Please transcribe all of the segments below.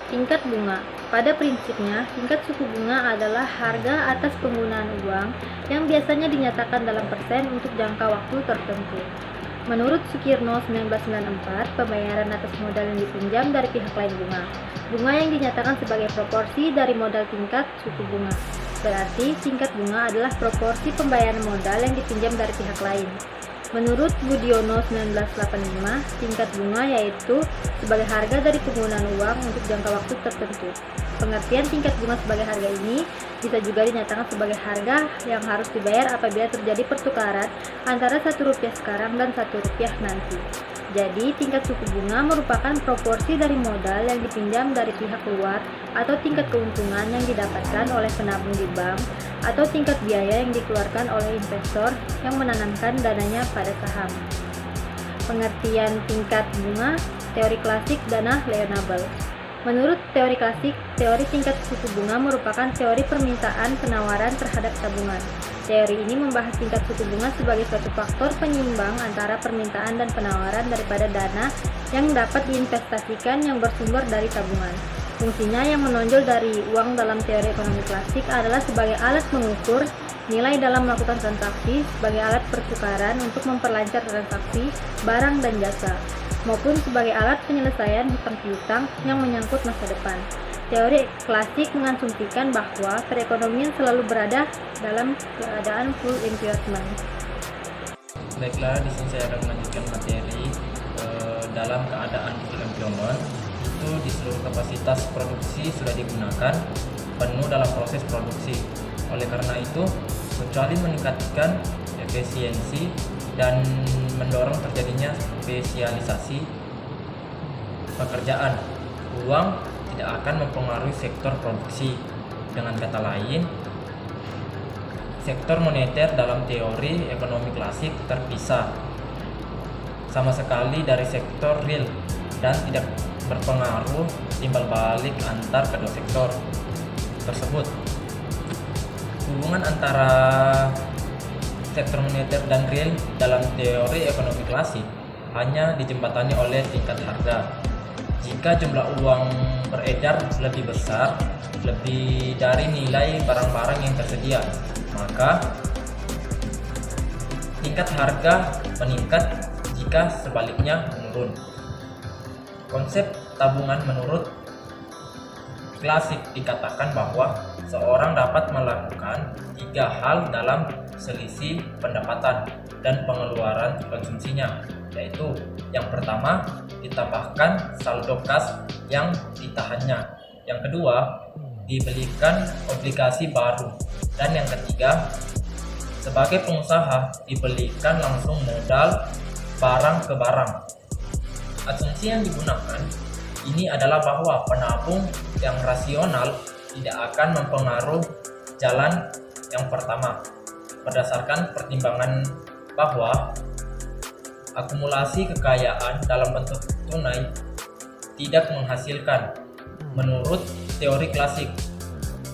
Tingkat bunga. Pada prinsipnya, tingkat suku bunga adalah harga atas penggunaan uang yang biasanya dinyatakan dalam persen untuk jangka waktu tertentu. Menurut Sukirno 1994, pembayaran atas modal yang dipinjam dari pihak lain bunga. Bunga yang dinyatakan sebagai proporsi dari modal tingkat suku bunga. Berarti, tingkat bunga adalah proporsi pembayaran modal yang dipinjam dari pihak lain. Menurut Budiono 1985, tingkat bunga yaitu sebagai harga dari penggunaan uang untuk jangka waktu tertentu. Pengertian tingkat bunga sebagai harga ini bisa juga dinyatakan sebagai harga yang harus dibayar apabila terjadi pertukaran antara Rp1 sekarang dan Rp1 nanti. Jadi, tingkat suku bunga merupakan proporsi dari modal yang dipinjam dari pihak luar atau tingkat keuntungan yang didapatkan oleh penabung di bank atau tingkat biaya yang dikeluarkan oleh investor yang menanamkan dananya pada saham. Pengertian tingkat bunga, teori klasik dana Leonable. Menurut teori klasik, teori tingkat suku bunga merupakan teori permintaan penawaran terhadap tabungan. Teori ini membahas tingkat suku bunga sebagai suatu faktor penyimbang antara permintaan dan penawaran daripada dana yang dapat diinvestasikan yang bersumber dari tabungan. Fungsinya yang menonjol dari uang dalam teori ekonomi klasik adalah sebagai alat mengukur nilai dalam melakukan transaksi, sebagai alat pertukaran untuk memperlancar transaksi barang dan jasa, maupun sebagai alat penyelesaian hutang piutang yang menyangkut masa depan. Teori klasik mengasumsikan bahwa perekonomian selalu berada dalam keadaan full employment. Baiklah, di sini saya akan melanjutkan materi dalam keadaan full employment. Itu di seluruh kapasitas produksi sudah digunakan penuh dalam proses produksi. Oleh karena itu, kecuali meningkatkan efisiensi dan mendorong terjadinya spesialisasi pekerjaan, uang tidak akan mempengaruhi sektor produksi. Dengan kata lain, sektor moneter dalam teori ekonomi klasik terpisah sama sekali dari sektor real dan tidak berpengaruh timbal balik antar kedua sektor tersebut. Hubungan antara sektor moneter dan real dalam teori ekonomi klasik hanya dijembatani oleh tingkat harga. Jika jumlah uang beredar lebih besar, lebih dari nilai barang-barang yang tersedia, maka tingkat harga meningkat. Jika sebaliknya menurun. Konsep tabungan menurut klasik dikatakan bahwa seorang dapat melakukan 3 hal dalam selisih pendapatan dan pengeluaran konsumsinya, yaitu yang pertama, ditambahkan saldo kas yang ditahannya, yang kedua, dibelikan obligasi baru, dan yang ketiga, sebagai pengusaha dibelikan langsung modal barang ke barang. Asumsi yang digunakan ini adalah bahwa penabung yang rasional tidak akan mempengaruhi jalan yang pertama, berdasarkan pertimbangan bahwa akumulasi kekayaan dalam bentuk tunai tidak menghasilkan. Menurut teori klasik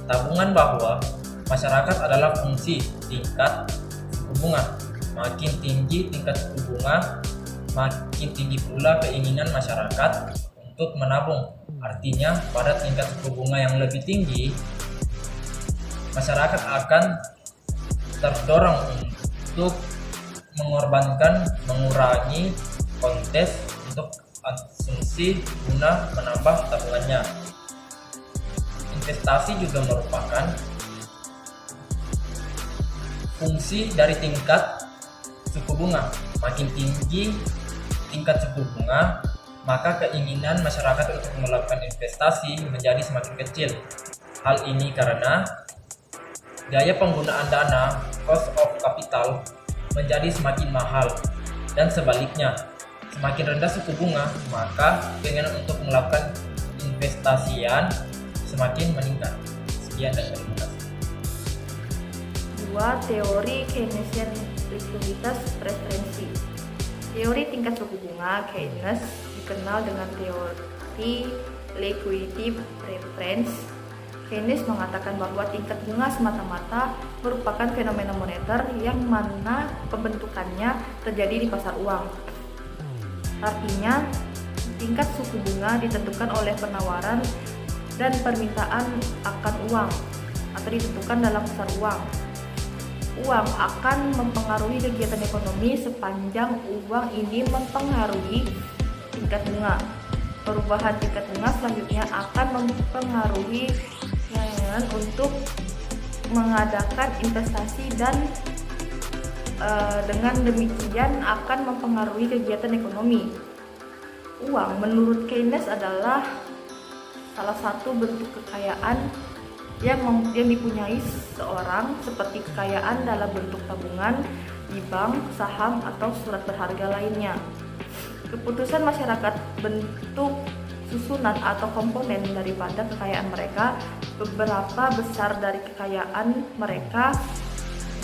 tabungan bahwa masyarakat adalah fungsi tingkat suku bunga. Makin tinggi tingkat suku bunga, makin tinggi pula keinginan masyarakat untuk menabung. Artinya, pada tingkat suku bunga yang lebih tinggi, masyarakat akan terdorong untuk mengurangi kontes untuk asumsi guna menambah tabungannya. Investasi juga merupakan fungsi dari tingkat suku bunga. Makin tinggi tingkat suku bunga, maka keinginan masyarakat untuk melakukan investasi menjadi semakin kecil. Hal ini karena gaya penggunaan dana, cost of capital, menjadi semakin mahal, dan sebaliknya, semakin rendah suku bunga, maka keinginan untuk melakukan investasian semakin meningkat. Sekian dan terima kasih. 2. Teori Keynesian likuiditas preferensi. Teori tingkat suku bunga Keynes dikenal dengan teori liquidity preference. Keynes mengatakan bahwa tingkat bunga semata-mata merupakan fenomena moneter yang mana pembentukannya terjadi di pasar uang. Artinya, tingkat suku bunga ditentukan oleh penawaran dan permintaan akan uang atau ditentukan dalam pasar uang. Uang akan mempengaruhi kegiatan ekonomi sepanjang uang ini mempengaruhi tingkat bunga. Perubahan tingkat bunga selanjutnya akan mempengaruhi keinginan untuk mengadakan investasi dan dengan demikian akan mempengaruhi kegiatan ekonomi. Uang menurut Keynes adalah salah satu bentuk kekayaan yang dipunyai seseorang, seperti kekayaan dalam bentuk tabungan di bank, saham, atau surat berharga lainnya. Keputusan masyarakat bentuk susunan atau komponen daripada kekayaan mereka. Beberapa besar dari kekayaan mereka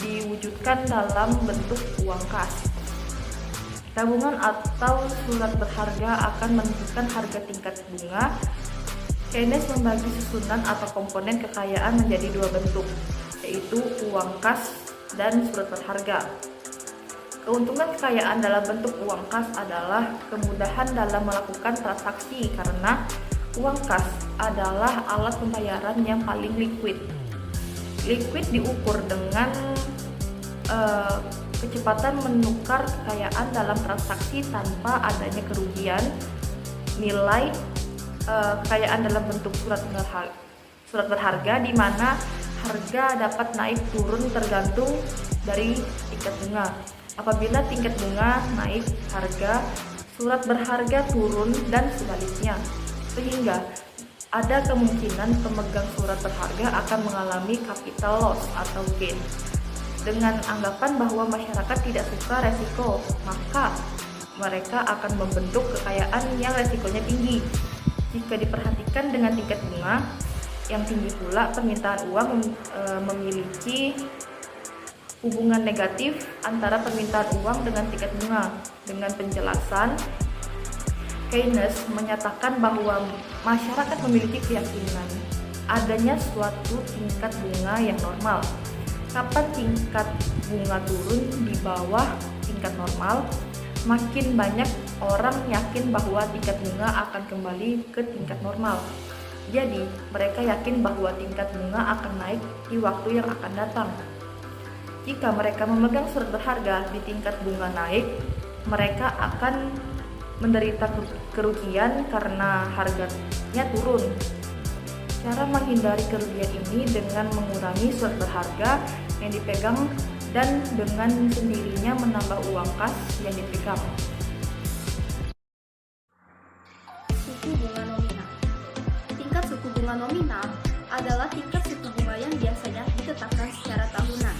diwujudkan dalam bentuk uang kas. Tabungan atau surat berharga akan menentukan harga tingkat bunga. Keynes membagi susunan atau komponen kekayaan menjadi dua bentuk, yaitu uang kas dan surat berharga. Keuntungan kekayaan dalam bentuk uang kas adalah kemudahan dalam melakukan transaksi karena uang kas adalah alat pembayaran yang paling liquid. Liquid diukur dengan kecepatan menukar kekayaan dalam transaksi tanpa adanya kerugian. Nilai kekayaan dalam bentuk surat berharga di mana harga dapat naik turun tergantung dari tingkat bunga. Apabila tingkat bunga naik, harga surat berharga turun dan sebaliknya. Sehingga ada kemungkinan pemegang surat berharga akan mengalami capital loss atau gain. Dengan anggapan bahwa masyarakat tidak suka resiko, maka mereka akan membentuk kekayaan yang resikonya tinggi. Jika diperhatikan dengan tingkat bunga yang tinggi pula, permintaan uang memiliki hubungan negatif antara permintaan uang dengan tingkat bunga. Dengan penjelasan, Keynes menyatakan bahwa masyarakat memiliki keyakinan adanya suatu tingkat bunga yang normal. Kapan tingkat bunga turun di bawah tingkat normal, makin banyak orang yakin bahwa tingkat bunga akan kembali ke tingkat normal. Jadi, mereka yakin bahwa tingkat bunga akan naik di waktu yang akan datang. Jika mereka memegang surat berharga di tingkat bunga naik, mereka akan menderita kerugian karena harganya turun. Cara menghindari kerugian ini dengan mengurangi surat berharga yang dipegang dan dengan sendirinya menambah uang kas yang dipegang. Suku bunga nominal. Tingkat suku bunga nominal adalah tingkat suku bunga yang biasanya ditetapkan secara tahunan.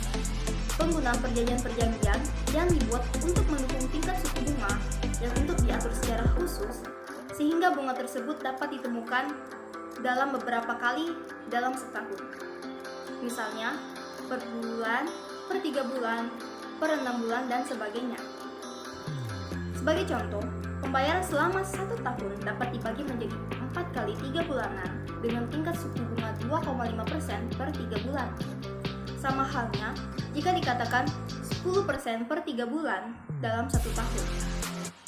Penggunaan perjanjian-perjanjian yang dibuat untuk mendukung tingkat suku bunga yang untuk diatur secara khusus, sehingga bunga tersebut dapat ditemukan dalam beberapa kali dalam setahun. Misalnya, per bulan, per 3 bulan, per 6 bulan, dan sebagainya. Sebagai contoh, pembayaran selama 1 tahun dapat dibagi menjadi 4 kali 3 bulanan dengan tingkat suku bunga 2,5% per 3 bulan. Sama halnya jika dikatakan 10% per 3 bulan dalam 1 tahun.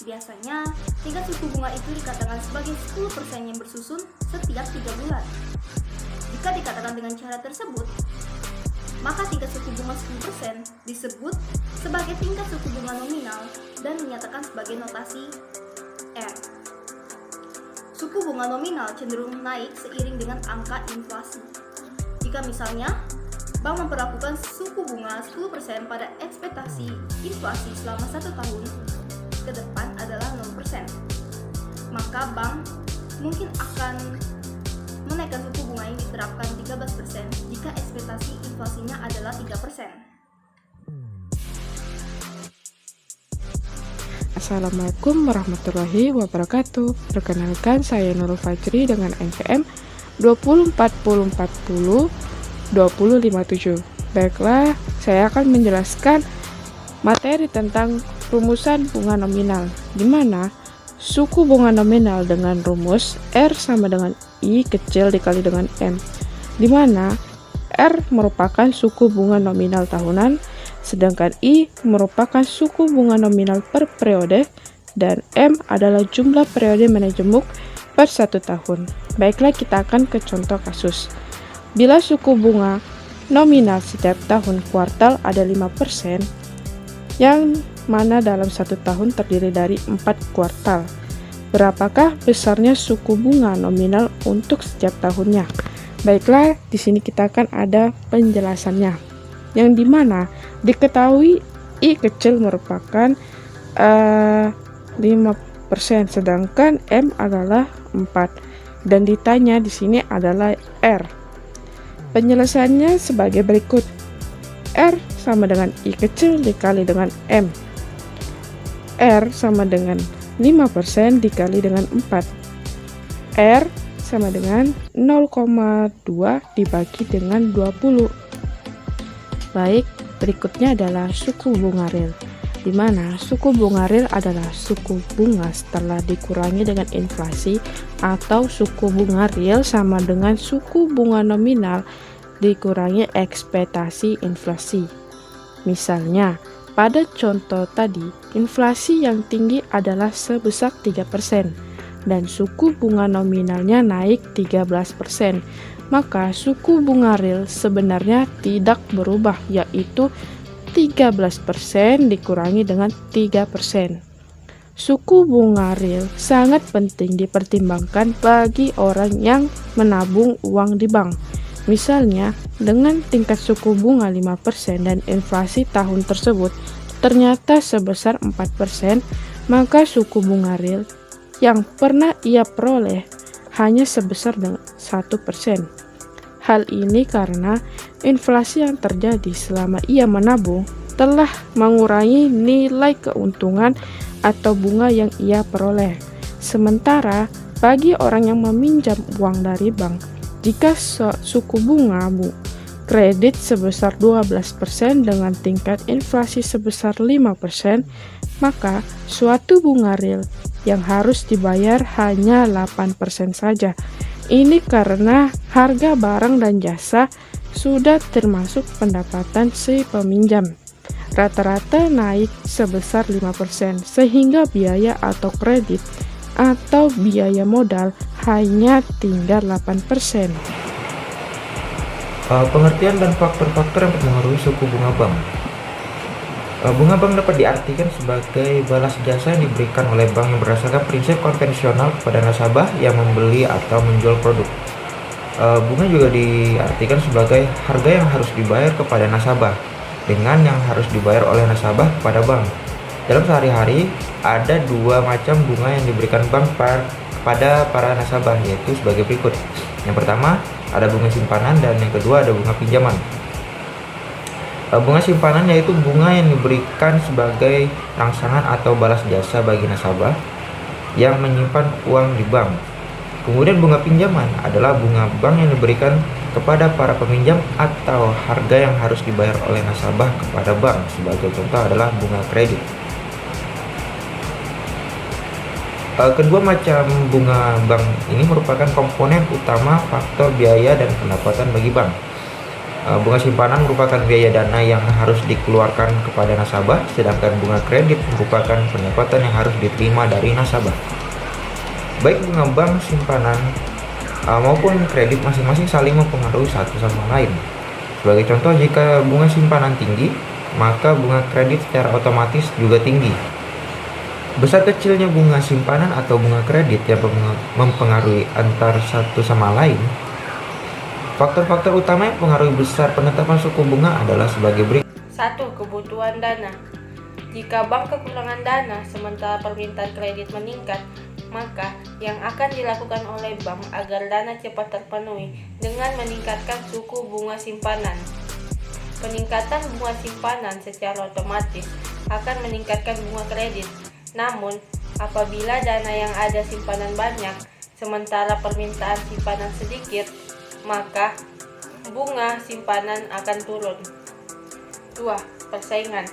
Biasanya, tingkat suku bunga itu dikatakan sebagai 10% yang bersusun setiap 3 bulan. Jika dikatakan dengan cara tersebut, maka tingkat suku bunga 10% disebut sebagai tingkat suku bunga nominal dan dinyatakan sebagai notasi R. Suku bunga nominal cenderung naik seiring dengan angka inflasi. Jika misalnya, bank memperlakukan suku bunga 10% pada ekspektasi inflasi selama 1 tahun ke depan adalah 0%, maka bank mungkin akan menaikkan suku bunga yang diterapkan 13% jika ekspektasi inflasinya adalah 3%. Assalamualaikum warahmatullahi wabarakatuh. Perkenalkan, saya Nurul Fajri dengan NPM 204040 2057. Baiklah, saya akan menjelaskan materi tentang rumusan bunga nominal, di mana suku bunga nominal dengan rumus R sama dengan I kecil dikali dengan M, di mana R merupakan suku bunga nominal tahunan, sedangkan I merupakan suku bunga nominal per periode, dan M adalah jumlah periode manajemen per 1 tahun. Baiklah, kita akan ke contoh kasus. Bila suku bunga nominal setiap tahun kuartal ada 5%, yang mana dalam 1 tahun terdiri dari 4 kuartal. Berapakah besarnya suku bunga nominal untuk setiap tahunnya? Baiklah, di sini kita akan ada penjelasannya, yang dimana diketahui I kecil merupakan 5%, sedangkan M adalah 4, dan ditanya di sini adalah R. Penjelasannya sebagai berikut. R sama dengan I kecil dikali dengan M. R sama dengan 5% dikali dengan 4. R sama dengan 0,2 dibagi dengan 20. Baik, berikutnya adalah suku bunga real, di mana suku bunga real adalah suku bunga setelah dikurangi dengan inflasi, atau suku bunga real sama dengan suku bunga nominal dikurangi ekspektasi inflasi. Misalnya, pada contoh tadi, inflasi yang tinggi adalah sebesar 3% dan suku bunga nominalnya naik 13%. Maka suku bunga real sebenarnya tidak berubah, yaitu 13% dikurangi dengan 3%. Suku bunga real sangat penting dipertimbangkan bagi orang yang menabung uang di bank. Misalnya, dengan tingkat suku bunga 5% dan inflasi tahun tersebut ternyata sebesar 4%, maka suku bunga real yang pernah ia peroleh hanya sebesar 1%. Hal ini karena inflasi yang terjadi selama ia menabung telah mengurangi nilai keuntungan atau bunga yang ia peroleh. Sementara bagi orang yang meminjam uang dari bank, jika suku bunga kredit sebesar 12% dengan tingkat inflasi sebesar 5%, maka suatu bunga real yang harus dibayar hanya 8% saja. Ini karena harga barang dan jasa sudah termasuk pendapatan si peminjam. Rata-rata naik sebesar 5%, sehingga biaya atau kredit atau biaya modal hanya tinggal 8%. Pengertian dan faktor-faktor yang mempengaruhi suku bunga bank. Bunga bank dapat diartikan sebagai balas jasa yang diberikan oleh bank yang berdasarkan prinsip konvensional kepada nasabah yang membeli atau menjual produk. Bunga juga diartikan sebagai harga yang harus dibayar kepada nasabah dengan yang harus dibayar oleh nasabah kepada bank. Dalam sehari-hari, ada dua macam bunga yang diberikan bank kepada para nasabah, yaitu sebagai berikut. Yang pertama, ada bunga simpanan, dan yang kedua ada bunga pinjaman. Bunga simpanan yaitu bunga yang diberikan sebagai rangsangan atau balas jasa bagi nasabah yang menyimpan uang di bank. Kemudian bunga pinjaman adalah bunga bank yang diberikan kepada para peminjam atau harga yang harus dibayar oleh nasabah kepada bank. Sebagai contoh adalah bunga kredit. Kedua macam bunga bank ini merupakan komponen utama faktor biaya dan pendapatan bagi bank. Bunga simpanan merupakan biaya dana yang harus dikeluarkan kepada nasabah, sedangkan bunga kredit merupakan pendapatan yang harus diterima dari nasabah. Baik bunga bank simpanan maupun kredit masing-masing saling mempengaruhi satu sama lain. Sebagai contoh, jika bunga simpanan tinggi, maka bunga kredit secara otomatis juga tinggi. Besar kecilnya bunga simpanan atau bunga kredit yang mempengaruhi antar satu sama lain. Faktor-faktor utama yang mempengaruhi besar penetapan suku bunga adalah sebagai berikut. 1. Kebutuhan dana. Jika bank kekurangan dana sementara permintaan kredit meningkat, maka yang akan dilakukan oleh bank agar dana cepat terpenuhi dengan meningkatkan suku bunga simpanan. Peningkatan bunga simpanan secara otomatis akan meningkatkan bunga kredit. Namun, apabila dana yang ada simpanan banyak sementara permintaan simpanan sedikit, maka bunga simpanan akan turun. 2. Persaingan.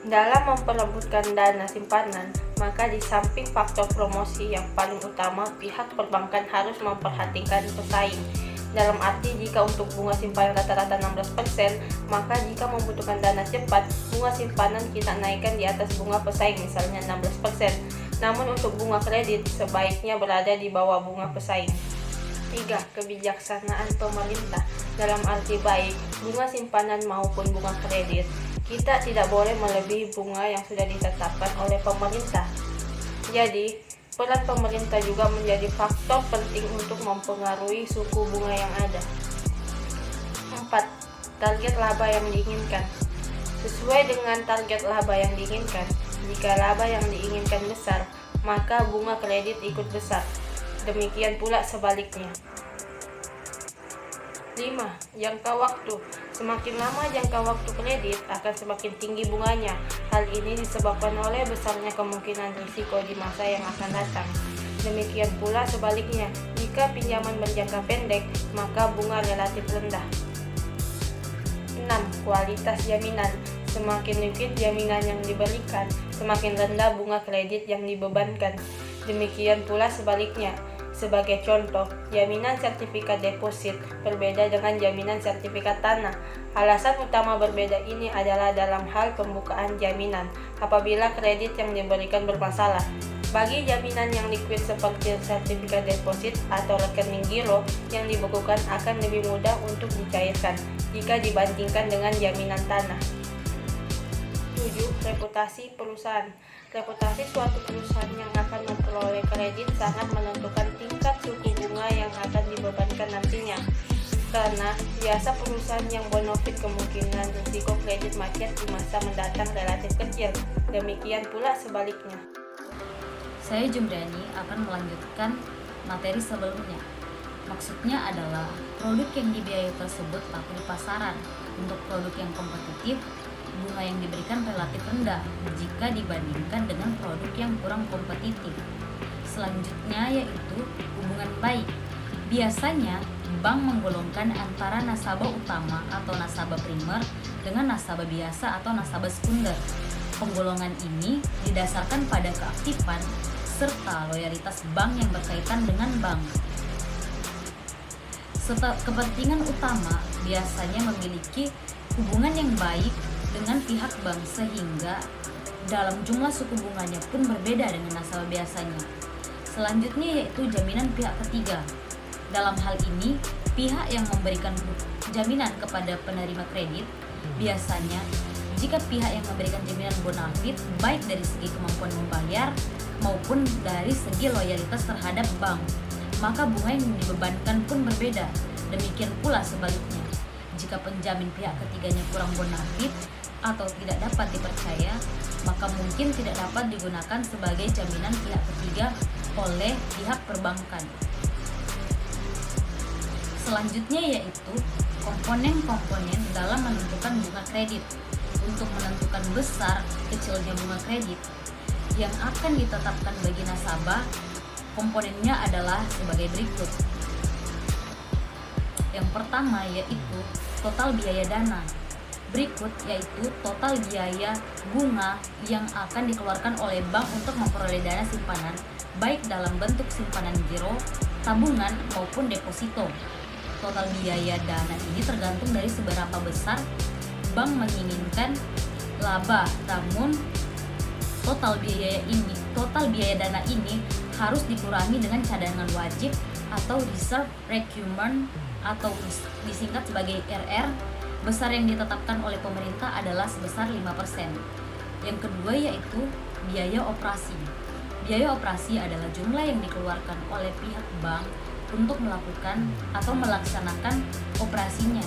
Dalam memperebutkan dana simpanan, maka di samping faktor promosi yang paling utama, pihak perbankan harus memperhatikan pesaing. Dalam arti, jika untuk bunga simpanan rata-rata 16%, maka jika membutuhkan dana cepat, bunga simpanan kita naikkan di atas bunga pesaing, misalnya 16%. Namun untuk bunga kredit sebaiknya berada di bawah bunga pesaing. 3. Kebijaksanaan pemerintah. Dalam arti baik, bunga simpanan maupun bunga kredit, kita tidak boleh melebihi bunga yang sudah ditetapkan oleh pemerintah. Jadi, peran pemerintah juga menjadi faktor penting untuk mempengaruhi suku bunga yang ada. 4. Target laba yang diinginkan. Sesuai dengan target laba yang diinginkan, jika laba yang diinginkan besar, maka bunga kredit ikut besar. Demikian pula sebaliknya. 5. Jangka waktu. Semakin lama jangka waktu kredit akan semakin tinggi bunganya. Hal ini disebabkan oleh besarnya kemungkinan risiko di masa yang akan datang. Demikian pula sebaliknya, jika pinjaman berjangka pendek, maka bunga relatif rendah. 6. Kualitas jaminan. Semakin liquid jaminan yang diberikan, semakin rendah bunga kredit yang dibebankan. Demikian pula sebaliknya. Sebagai contoh, jaminan sertifikat deposit berbeda dengan jaminan sertifikat tanah. Alasan utama berbeda ini adalah dalam hal pembukaan jaminan apabila kredit yang diberikan bermasalah. Bagi jaminan yang liquid seperti sertifikat deposit atau rekening giro yang dibekukan akan lebih mudah untuk dicairkan jika dibandingkan dengan jaminan tanah. 7. Reputasi perusahaan. Reputasi suatu perusahaan yang akan memperoleh kredit sangat menentukan tingkat suku bunga yang akan dibebankan nantinya. Karena biasa perusahaan yang bonafit kemungkinan risiko kredit macet di masa mendatang relatif kecil. Demikian pula sebaliknya. Saya Jumriani akan melanjutkan materi sebelumnya. Maksudnya adalah produk yang dibiayai tersebut laku di pasaran. Untuk produk yang kompetitif, bunga yang diberikan relatif rendah jika dibandingkan dengan produk yang kurang kompetitif. Selanjutnya yaitu hubungan baik. Biasanya bank menggolongkan antara nasabah utama atau nasabah primer dengan nasabah biasa atau nasabah sekunder. Penggolongan ini didasarkan pada keaktifan serta loyalitas bank yang berkaitan dengan bank. Serta kepentingan utama biasanya memiliki hubungan yang baik dengan pihak bank sehingga dalam jumlah suku bunganya pun berbeda dengan nasabah biasanya. Selanjutnya yaitu jaminan pihak ketiga. Dalam hal ini, pihak yang memberikan jaminan kepada penerima kredit biasanya jika pihak yang memberikan jaminan bonafit baik dari segi kemampuan membayar maupun dari segi loyalitas terhadap bank, maka bunga yang dibebankan pun berbeda. Demikian pula sebaliknya. Jika penjamin pihak ketiganya kurang bonafit atau tidak dapat dipercaya, maka mungkin tidak dapat digunakan sebagai jaminan pihak ketiga oleh pihak perbankan. Selanjutnya yaitu komponen-komponen dalam menentukan bunga kredit. Untuk menentukan besar kecilnya bunga kredit yang akan ditetapkan bagi nasabah, komponennya adalah sebagai berikut. Yang pertama yaitu total biaya dana. Berikut yaitu total biaya bunga yang akan dikeluarkan oleh bank untuk memperoleh dana simpanan, baik dalam bentuk simpanan giro, tabungan, maupun deposito. Total biaya dana ini tergantung dari seberapa besar bank menginginkan laba, namun total biaya dana ini harus dikurangi dengan cadangan wajib atau reserve requirement atau disingkat sebagai RR. Besar yang ditetapkan oleh pemerintah adalah sebesar 5%. Yang kedua yaitu biaya operasi. Biaya operasi adalah jumlah yang dikeluarkan oleh pihak bank untuk melakukan atau melaksanakan operasinya.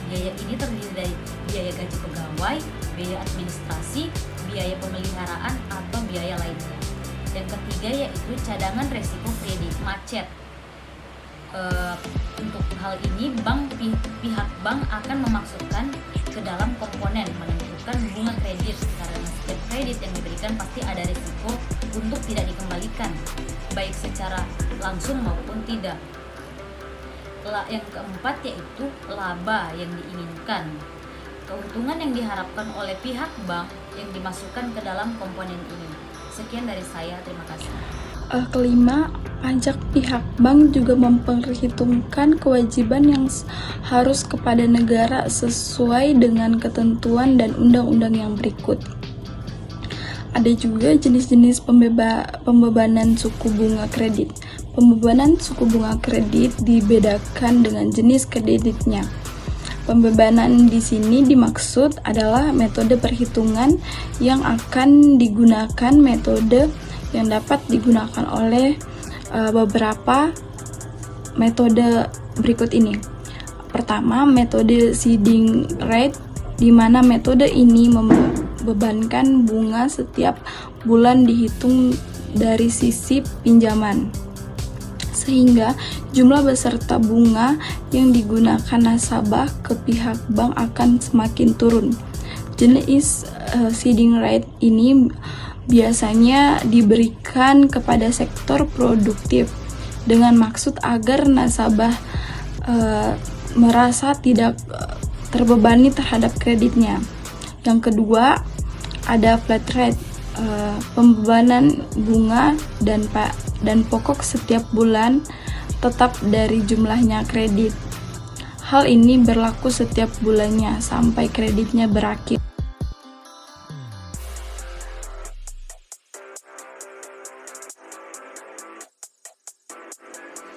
Biaya ini terdiri dari biaya gaji pegawai, biaya administrasi, biaya pemeliharaan, atau biaya lainnya. Yang ketiga yaitu cadangan resiko kredit macet. Untuk hal ini pihak bank akan memasukkan ke dalam komponen menentukan bunga kredit, karena setiap kredit yang diberikan pasti ada risiko untuk tidak dikembalikan, baik secara langsung maupun tidak. Yang keempat yaitu laba yang diinginkan. Keuntungan yang diharapkan oleh pihak bank yang dimasukkan ke dalam komponen ini. Sekian dari saya, terima kasih. Kelima, pajak pihak bank juga memperhitungkan kewajiban yang harus kepada negara sesuai dengan ketentuan dan undang-undang yang berikut. Ada juga jenis-jenis pembebanan suku bunga kredit. Pembebanan suku bunga kredit dibedakan dengan jenis kreditnya. Pembebanan di sini dimaksud adalah metode perhitungan yang akan digunakan, metode yang dapat digunakan oleh beberapa metode berikut ini. Pertama, metode seeding rate, di mana metode ini membebankan bunga setiap bulan dihitung dari sisi pinjaman, sehingga jumlah beserta bunga yang digunakan nasabah ke pihak bank akan semakin turun. Jenis seeding rate ini biasanya diberikan kepada sektor produktif dengan maksud agar nasabah merasa tidak terbebani terhadap kreditnya. Yang kedua, ada flat rate, pembebanan bunga dan pokok setiap bulan tetap dari jumlahnya kredit. Hal ini berlaku setiap bulannya sampai kreditnya berakhir.